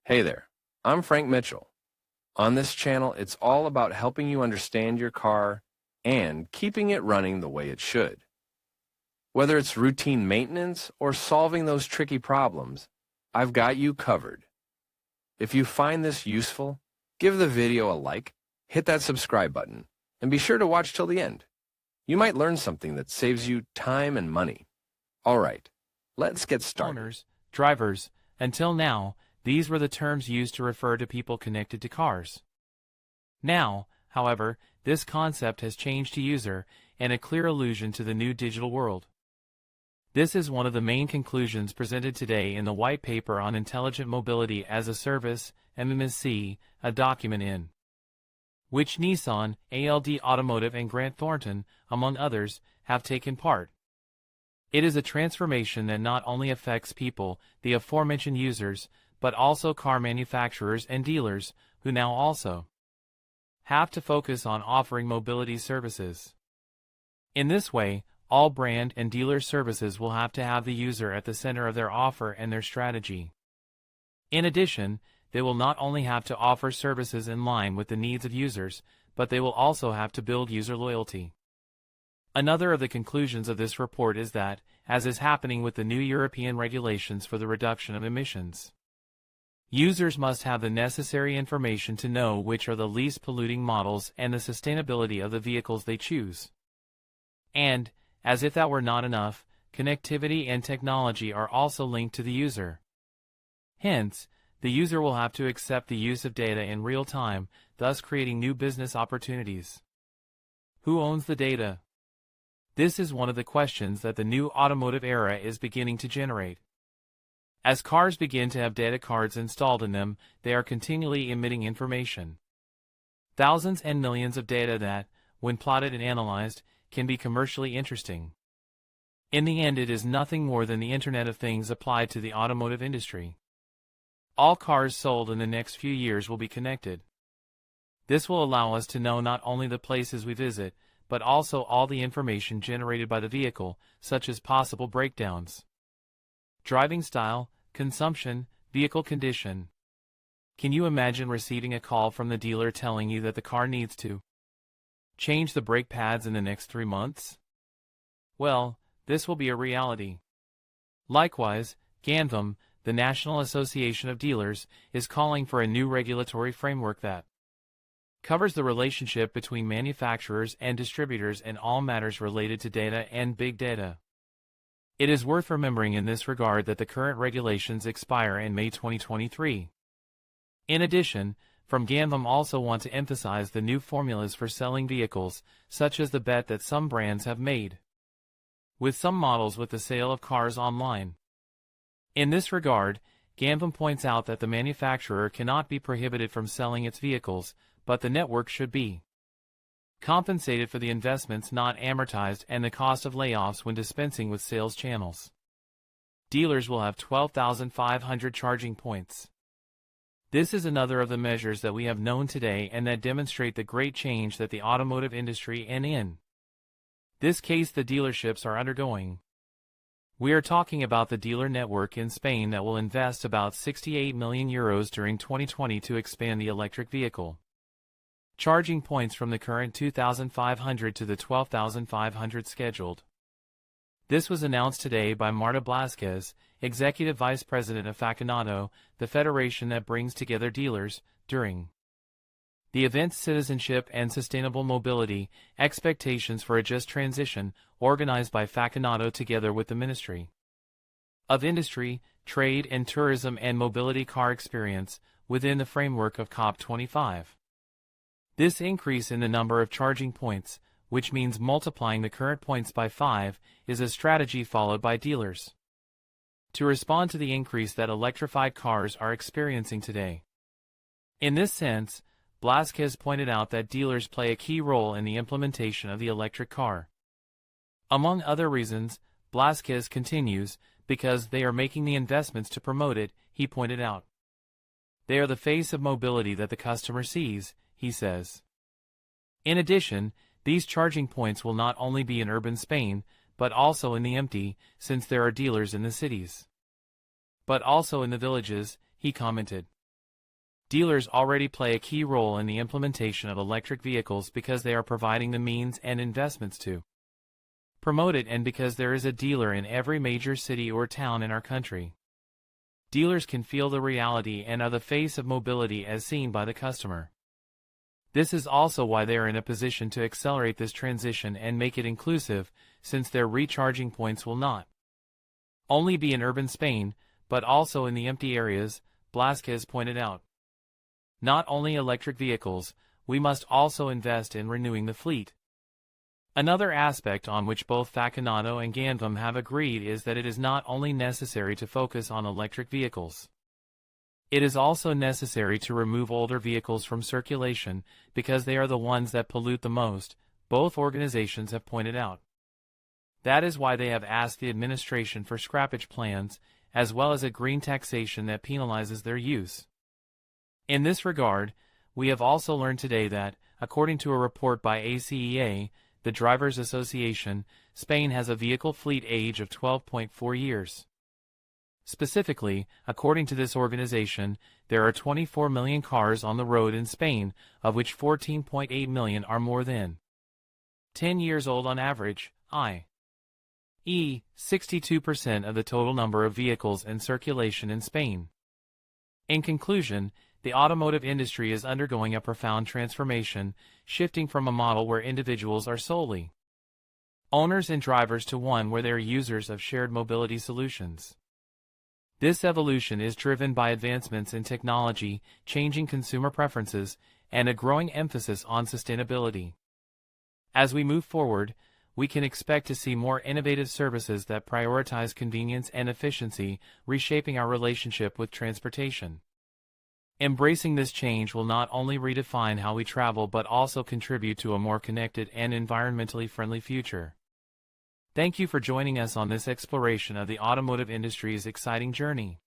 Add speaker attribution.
Speaker 1: Hey there, I'm Frank Mitchell. On this channel, it's all about helping you understand your car and keeping it running the way it should. Whether it's routine maintenance or solving those tricky problems, I've got you covered. If you find this useful, give the video a like, hit that subscribe button, and be sure to watch till the end. You might learn something that saves you time and money. All right, let's get started.
Speaker 2: Owners, drivers, until now, these were the terms used to refer to people connected to cars. Now, however, this concept has changed to user, and a clear allusion to the new digital world. This is one of the main conclusions presented today in the White Paper on Intelligent Mobility as a Service, MMSC, a document in which Nissan, ALD Automotive and Grant Thornton, among others, have taken part. It is a transformation that not only affects people, the aforementioned users, but also car manufacturers and dealers, who now also have to focus on offering mobility services. In this way, all brand and dealer services will have to have the user at the center of their offer and their strategy. In addition, they will not only have to offer services in line with the needs of users, but they will also have to build user loyalty. Another of the conclusions of this report is that, as is happening with the new European regulations for the reduction of emissions, users must have the necessary information to know which are the least polluting models and the sustainability of the vehicles they choose. And, as if that were not enough, connectivity and technology are also linked to the user. Hence, the user will have to accept the use of data in real time, thus creating new business opportunities. Who owns the data? This is one of the questions that the new automotive era is beginning to generate. As cars begin to have data cards installed in them, they are continually emitting information. Thousands and millions of data that, when plotted and analyzed, can be commercially interesting. In the end, it is nothing more than the Internet of Things applied to the automotive industry. All cars sold in the next few years will be connected. This will allow us to know not only the places we visit, but also all the information generated by the vehicle, such as possible breakdowns, driving style, consumption, vehicle condition. Can you imagine receiving a call from the dealer telling you that the car needs to change the brake pads in the next 3 months? Well, this will be a reality. Likewise, GANVM, the National Association of Dealers, is calling for a new regulatory framework that covers the relationship between manufacturers and distributors in all matters related to data and big data. It is worth remembering in this regard that the current regulations expire in May 2023. In addition, from GANVM also want to emphasize the new formulas for selling vehicles, such as the bet that some brands have made with some models with the sale of cars online. In this regard, GANVM points out that the manufacturer cannot be prohibited from selling its vehicles, but the network should be compensated for the investments not amortized and the cost of layoffs when dispensing with sales channels. Dealers will have 12,500 charging points. This is another of the measures that we have known today and that demonstrate the great change that the automotive industry and in this case the dealerships are undergoing. We are talking about the dealer network in Spain that will invest about 68 million euros during 2020 to expand the electric vehicle charging points from the current 2,500 to the 12,500 scheduled. This was announced today by Marta Blasquez, Executive Vice President of Facanato, the federation that brings together dealers, during the event Citizenship and Sustainable Mobility, Expectations for a Just Transition, organized by Facanato together with the Ministry of Industry, Trade and Tourism and Mobility Car Experience, within the framework of COP25. This increase in the number of charging points, which means multiplying the current points by 5, is a strategy followed by dealers to respond to the increase that electrified cars are experiencing today. In this sense, Blasquez pointed out that dealers play a key role in the implementation of the electric car. Among other reasons, Blasquez continues, because they are making the investments to promote it, he pointed out. They are the face of mobility that the customer sees, he says. In addition, these charging points will not only be in urban Spain, but also in the empty, since there are dealers in the cities, but also in the villages, he commented. Dealers already play a key role in the implementation of electric vehicles because they are providing the means and investments to promote it, and because there is a dealer in every major city or town in our country. Dealers can feel the reality and are the face of mobility as seen by the customer. This is also why they are in a position to accelerate this transition and make it inclusive, since their recharging points will not only be in urban Spain, but also in the empty areas, Blasquez pointed out. Not only electric vehicles, we must also invest in renewing the fleet. Another aspect on which both Faccinato and Gandvam have agreed is that it is not only necessary to focus on electric vehicles. It is also necessary to remove older vehicles from circulation because they are the ones that pollute the most, both organizations have pointed out. That is why they have asked the administration for scrappage plans, as well as a green taxation that penalizes their use. In this regard, we have also learned today that, according to a report by ACEA, the Drivers Association, Spain has a vehicle fleet age of 12.4 years. Specifically, according to this organization, there are 24 million cars on the road in Spain, of which 14.8 million are more than 10 years old on average, i.e., 62% of the total number of vehicles in circulation in Spain. In conclusion, the automotive industry is undergoing a profound transformation, shifting from a model where individuals are solely owners and drivers to one where they are users of shared mobility solutions. This evolution is driven by advancements in technology, changing consumer preferences, and a growing emphasis on sustainability. As we move forward, we can expect to see more innovative services that prioritize convenience and efficiency, reshaping our relationship with transportation. Embracing this change will not only redefine how we travel but also contribute to a more connected and environmentally friendly future. Thank you for joining us on this exploration of the automotive industry's exciting journey.